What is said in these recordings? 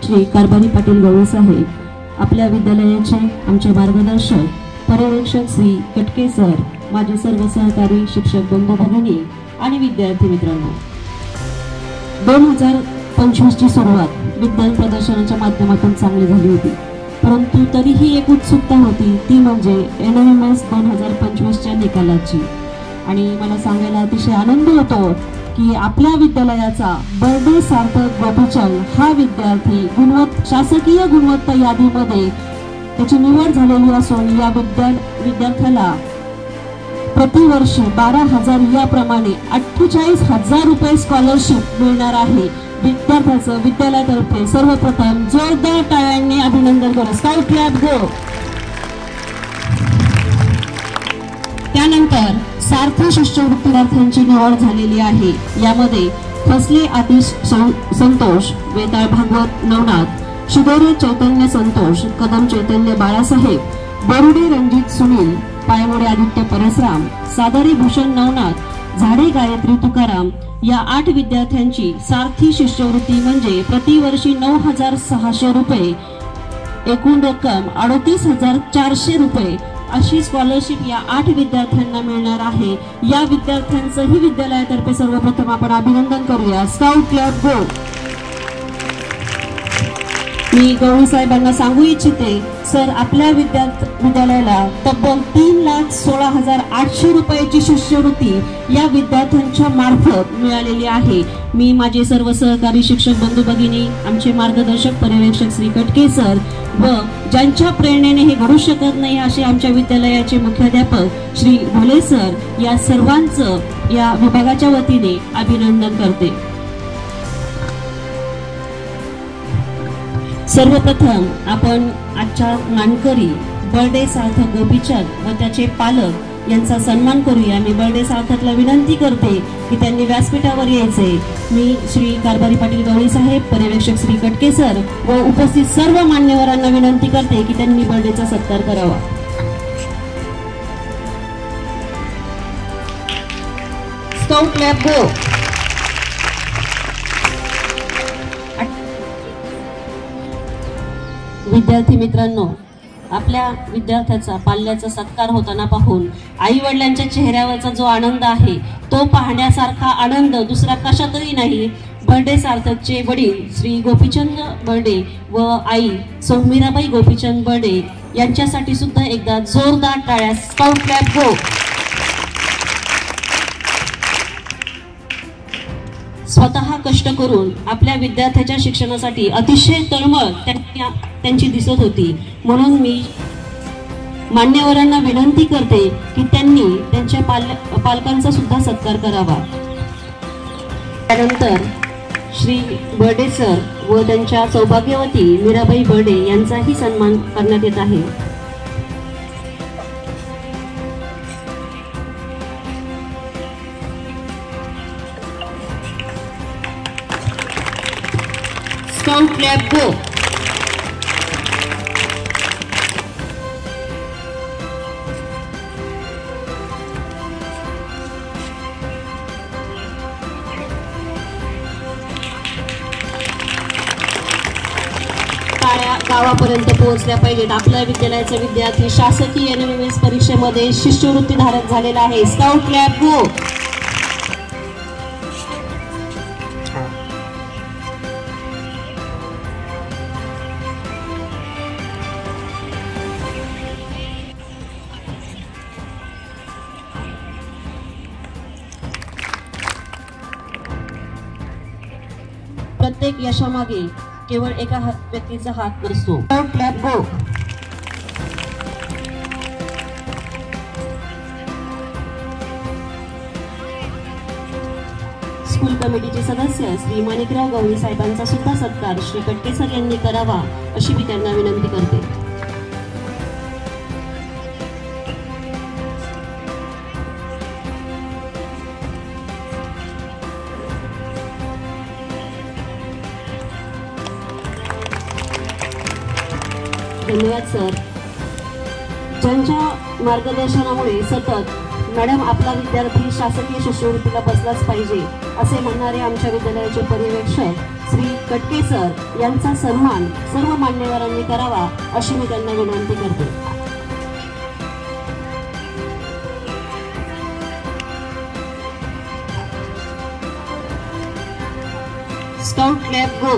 श्री कारभारी पाटील गवळी साहेब, आपल्या विद्यालयाचे आमचे मार्गदर्शक पर्यवेक्षक श्री कटके सर, माझे सर्व सहकारी शिक्षक बंधू भगिनी आणि विद्यार्थी मित्रांनो, 2025 ची सुरुवात विज्ञान प्रदर्शनाच्या माध्यमातून चांगली झाली होती, परंतु तरीही एक उत्सुकता होती, ती म्हणजे NMS 2025 च्या निकालाची। आणि मला सांगायला अतिशय आनंद होतो की आपल्या विद्यालयाचा बर्डे सार्थक गोपीचंद हा विद्यार्थी शासकीय गुणवत्ता यादीमध्ये त्याची निवड झालेली असून या विद्यार्थ्याला प्रतिवर्षी 12,000 याप्रमाणे 48,000 रुपये स्कॉलरशिप मिळणार आहे। विद्यार्थ्याचं विद्यालयातर्फे सर्वप्रथम जोरदार टाळ्यांनी अभिनंदन करू। Scout club go. त्यानंतर सार्थ शिष्यवृत्ती विद्यार्थ्यांची निवड झालेली आहे। यामध्ये फसले आतिश संतोष, वेताळ भागवत नवनाथ, शिदोरे चैतन्य संतोष, कदम चैतन्य बाळासाहेब, बोरुडे रणजित सुनील, पायमोडे आदित्य परसराम, सादरी भूषण नवनाथ, झाडे गायत्री तुकाराम या 8 विद्यार्थ्यांची सारथी शिष्यवृत्ती म्हणजे प्रतिवर्षी 9,600 रुपये, एकूण रक्कम 38,400 रुपये अशी स्कॉलरशिप या 8 विद्यार्थ्यांना मिळणार आहे। या विद्यार्थ्यांचंही विद्यालयातर्फे सर्वप्रथम आपण अभिनंदन करूया। Scout club go. मी गवळी साहेबांना सांगू इच्छिते, सर आपल्या विद्यालयाला तब्बल 3,16,800 रुपयाची शिष्यवृत्ती या विद्यार्थ्यांच्या मार्फत मिळालेली आहे। मी माझे सर्व सहकारी शिक्षक बंधू भगिनी, आमचे मार्गदर्शक पर्यवेक्षक श्री कटके सर व ज्यांच्या प्रेरणेने हे घडू शकत नाही असे आमच्या विद्यालयाचे मुख्याध्यापक श्री भोले सर या सर्वांचं या विभागाच्या वतीने अभिनंदन करते। सर्वप्रथम आपण आजच्या मानकरी बर्डे सार्थक गोपीचंद व त्याचे पालक यांचा सन्मान करूया। मी बर्डे सार्थकला विनंती करते की त्यांनी व्यासपीठावर यायचे। मी श्री कारभारी पाटील गवळी साहेब, पर्यवेक्षक श्री कटके सर व उपस्थित सर्व मान्यवरांना विनंती करते की त्यांनी बर्डेचा सत्कार करावा। Scout club go. विद्यार्थी मित्रांनो, आपल्या विद्यार्थ्याचा पाल्याचा सत्कार होताना पाहून आई वडिलांच्या चेहऱ्यावरचा जो आनंद आहे तो पाहण्यासारखा आनंद दुसरा कशातही नाही। बर्डे सार्थकचे वडील श्री गोपीचंद बर्डे व आई सौमीराबाई गोपीचंद बर्डे यांच्यासाठी सुद्धा एकदा जोरदार टाळ्या। Scout club go. स्वतः कष्ट करून आपल्या विद्यार्थ्याच्या शिक्षणासाठी अतिशय तळमळ त्यांची दिसत होती, म्हणून मी मान्यवरांना विनंती करते की त्यांनी त्यांच्या पालकांचा सुद्धा सत्कार करावा। त्यानंतर श्री बर्डे सर व त्यांच्या सौभाग्यवती मीराबाई बर्डे यांचाही सन्मान करण्यात येत आहे। Scout club go. गावापर्यंत पोहोचल्या पाहिजेत। आपल्या विद्यालयाचा विद्यार्थी शासकीय NMS परीक्षेमध्ये शिष्यवृत्ती धारक झालेला आहे। Scout club go. प्रत्येक यशामागे केवळ एका व्यक्तीचा हात नसतो। Scout club go. स्कूल कमिटीचे सदस्य श्री माणिकराव गवळी साहेबांचा सुद्धा सत्कार श्री कटके सर यांनी करावा अशी मी त्यांना विनंती करते। धन्यवाद सर। ज्यांच्या मार्गदर्शनामुळे सतत मॅडम आपला विद्यार्थी शासकीय शिष्यवृत्तीला बसलाच पाहिजे असे म्हणणारे आमच्या विद्यालयाचे पर्यवेक्षक श्री कटके सर यांचा सन्मान सर्व मान्यवरांनी करावा अशी मी त्यांना विनंती करते. स्काउट क्लॅप गो.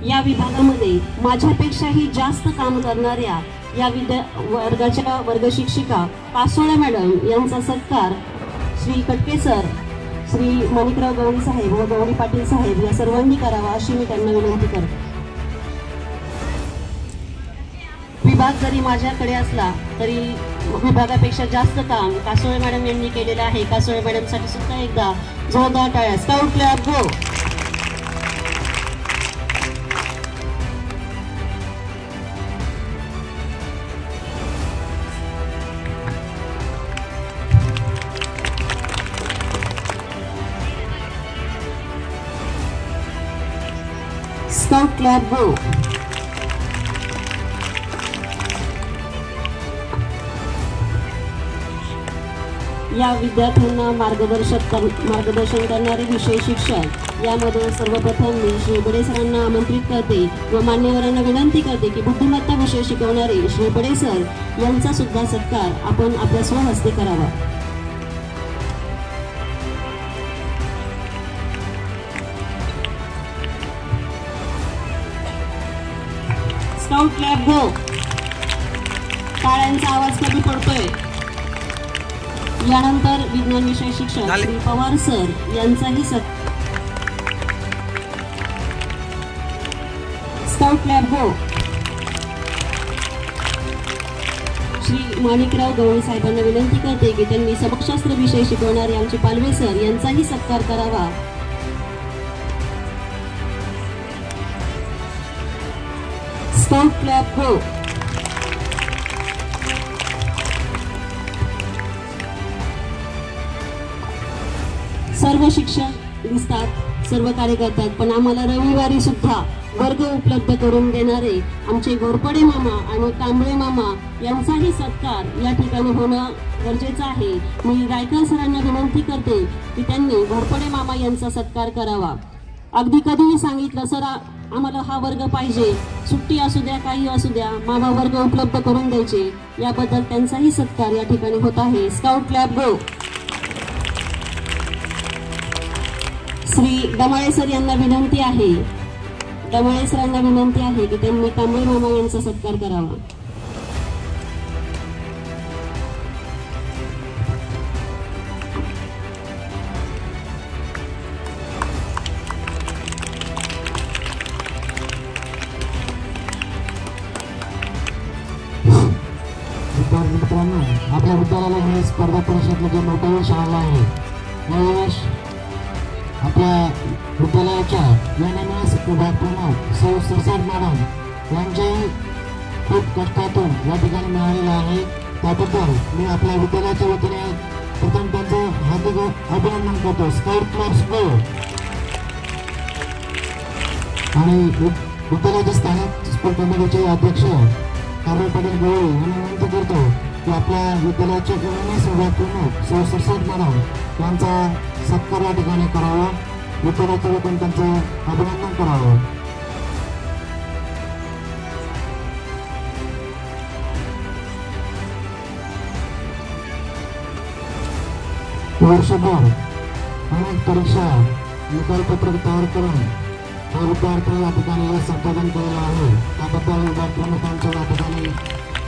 या विभागामध्ये माझ्यापेक्षाही जास्त काम करणाऱ्या या वर्गाच्या वर्गशिक्षिका कासोळे मॅडम यांचा सत्कार श्री कटके सर, श्री माणिकराव गवळी साहेब व गवळी पाटील साहेब या सर्वांनी करावा अशी मी त्यांना विनंती करते. विभाग जरी माझ्याकडे असला तरी विभागापेक्षा जास्त काम कासोळे मॅडम यांनी केलेलं आहे. कासोळे मॅडमसाठी सुद्धा एकदा जोरदार टाळ्या. स्काउट क्लॅप गो. स्काउट क्लॅप गो. या विद्यार्थ्यांना मार्गदर्शन करणारे विषय शिक्षक यामध्ये सर्वप्रथम मी श्री बडे सरांना आमंत्रित करते व मान्यवरांना विनंती करते की बुद्धिमत्ता विषय शिकवणारे श्री बडे सर यांचा सुद्धा सत्कार आपण आपल्या स्वहस्ते करावा. स्काउट क्लॅप गो. टाळ्यांचा आवाज कमी पडतोय. यानंतर विज्ञान विषय शिक्षक श्री पवार सर यांचाही स्काउट क्लॅप गो. श्री माणिकराव गवळी साहेबांना विनंती करते की त्यांनी समाजशास्त्र विषय शिकवणारे आमचे पालवे सर यांचाही सत्कार करावा. स्काउट क्लॅप गो. सर्व शिक्षक दिसतात, सर्व कार्य करतात, पण आम्हाला रविवारी सुद्धा वर्ग उपलब्ध करून देणारे आमचे घोरपडे मामा आणि कांबळे मामा यांचाही सत्कार या ठिकाणी होणं गरजेचं आहे. मी गायकर सरांना विनंती करते की त्यांनी घोरपडे मामा यांचा सत्कार करावा. अगदी कधीही सांगितलं सर आम्हाला हा वर्ग पाहिजे, सुट्टी असू द्या काही असू द्या, मामा वर्ग उपलब्ध करून द्यायचे, याबद्दल त्यांचाही सत्कार या ठिकाणी होत आहे. स्काउट क्लॅप गो. श्री डमाळे सर यांना विनंती आहे, डमाळे सरांना विनंती आहे की त्यांनी कांबळे मामा यांचा सत्कार करावा. मित्रांनो, आपल्या विद्यालयाला हे स्पर्धा परीक्षेतलं जे मोठं यश आलं आहे, हे यश आपल्या विद्यालयाच्या एनएमएस विभाग प्रमुख सौ सरसाट मॅडम यांच्याही खूप कष्टातून या ठिकाणी मिळालेलं आहे. त्याबद्दल मी आपल्या विद्यालयाच्या वतीने प्रथम त्यांचं हार्दिक अभिनंदन करतो. स्काउट क्लॅप गो. आणि विद्यालयाचे स्थानिक स्कूल कमिटीचे अध्यक्ष कांबळे पाटील गवळी यांनी विनंती करतो की आपल्या विद्यालयाचे एनएमएस विभाग प्रमुख सौ सरसाट मॅडम यांचा सत्कार या ठिकाणी करावा. विद्यालयाच्या वतीने त्यांचं अभिनंदन करावं. वर्षभर अनेक परीक्षा निकालपत्रक तयार करून विद्यार्थी या ठिकाणी संपादन केलेलं आहे. त्याबद्दल विभाग प्रमुखांच्या या ठिकाणी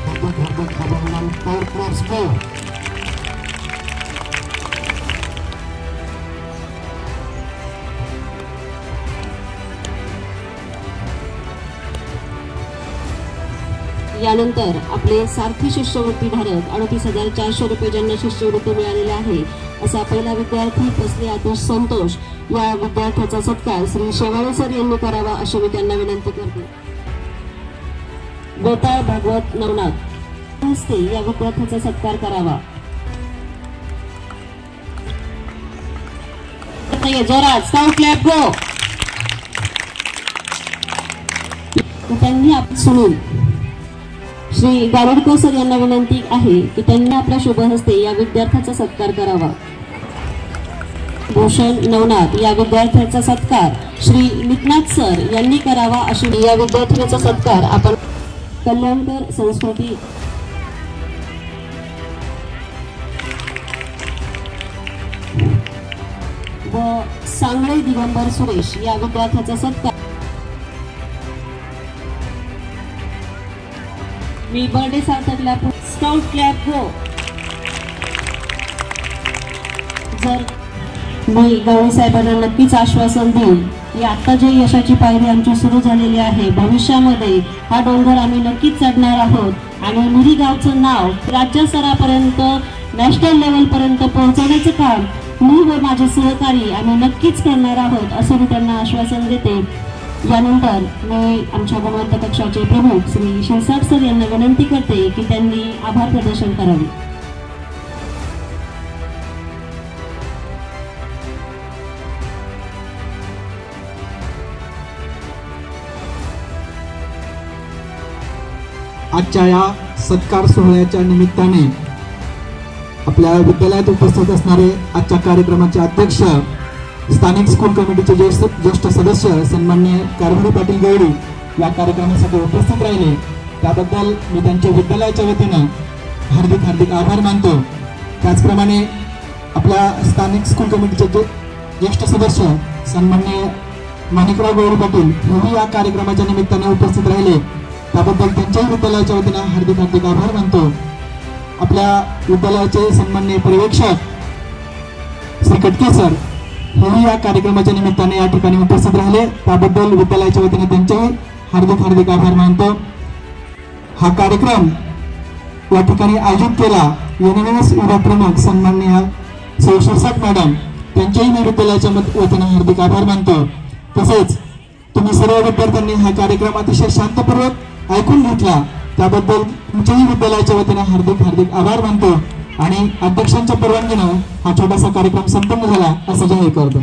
हार्दिक अभिनंदन. स्काउट क्लॅप गो. यानंतर आपले सारथी शिष्यवृत्ती धारक 38,400 रुपये ज्यांना शिष्यवृत्ती मिळालेली आहे असा पहिला विद्यार्थी फसले आतिश संतोष या विद्यार्थ्याचा सत्कार श्री शेवाळे सर यांनी करावा अशी मी त्यांना विनंती करते. बेताळ भागवत नवनाथ हस्ते या विद्यार्थ्याचा सत्कार करावा. जोरात स्काउट क्लॅप गो. त्यांनी सुनील श्री गारुडकर सर यांना विनंती आहे की त्यांनी आपल्या शुभ हस्ते या विद्यार्थ्याचा सत्कार करावा। भूषण नवनाथ या विद्यार्थ्याचा सत्कार श्री निकनाथ सर यांनी करावा अशी या विद्यार्थ्याचा सत्कार आपण कल्याणकर संस्कृती व सांगळे दिगंबर सुरेश या विद्यार्थ्याचा सत्कार मी बर्थडे सार्थकला स्काउट क्लॅप हो। जर मी गवळी साहेबांना नक्कीच आश्वासन देईन की आता जे यशाची पायरी आमची सुरू झालेली आहे, भविष्यामध्ये हा डोंगर आम्ही नक्कीच चढणार आहोत आणि मुरी गावचं नाव राज्य स्तरापर्यंत नॅशनल लेवलपर्यंत पोहोचवण्याचं काम मी व माझे सहकारी आम्ही नक्कीच करणार आहोत असे मी त्यांना आश्वासन देते। यानंतर मी आमच्या गुणवत्ता कक्षाचे प्रमुख श्री शिरसाट सर यांना विनंती करते की त्यांनी आभार प्रदर्शन करावे। आजच्या या सत्कार सोहळ्याच्या निमित्ताने आपल्या विद्यालयात उपस्थित असणारे आजच्या कार्यक्रमाचे अध्यक्ष, स्थानिक स्कूल कमिटीचे ज्येष्ठ सदस्य सन्माननीय कारभारी पाटील गवळी या कार्यक्रमासाठी उपस्थित राहिले, त्याबद्दल मी त्यांच्या विद्यालयाच्या वतीनं हार्दिक हार्दिक आभार मानतो। त्याचप्रमाणे आपल्या स्थानिक स्कूल कमिटीचे ज्येष्ठ सदस्य सन्माननीय माणिकराव गवळी पाटील हेही या कार्यक्रमाच्या निमित्ताने उपस्थित राहिले, त्याबद्दल त्यांच्याही विद्यालयाच्या वतीनं हार्दिक हार्दिक आभार मानतो। आपल्या विद्यालयाचे सन्माननीय पर्यवेक्षक श्री कटके सर हेही या कार्यक्रमाच्या निमित्ताने या ठिकाणी उपस्थित राहिले, त्याबद्दल विद्यालयाच्या वतीने त्यांचेही हार्दिक हार्दिक आभार मानतो। हा कार्यक्रम या ठिकाणी आयोजित केला एनएमएस विभाग प्रमुख सन्माननीय सौ शिरसाट मॅडम, त्यांच्याही मी विद्यालयाच्या वतीने हार्दिक आभार मानतो। तसेच तुम्ही सर्व विद्यार्थ्यांनी हा कार्यक्रम अतिशय शांतपूर्वक ऐकून घेतला, त्याबद्दल तुमच्याही विद्यालयाच्या वतीने हार्दिक हार्दिक आभार मानतो आणि अध्यक्षांच्या परवानगीने हा छोटासा कार्यक्रम संपन्न झाला असं जाहीर करतो।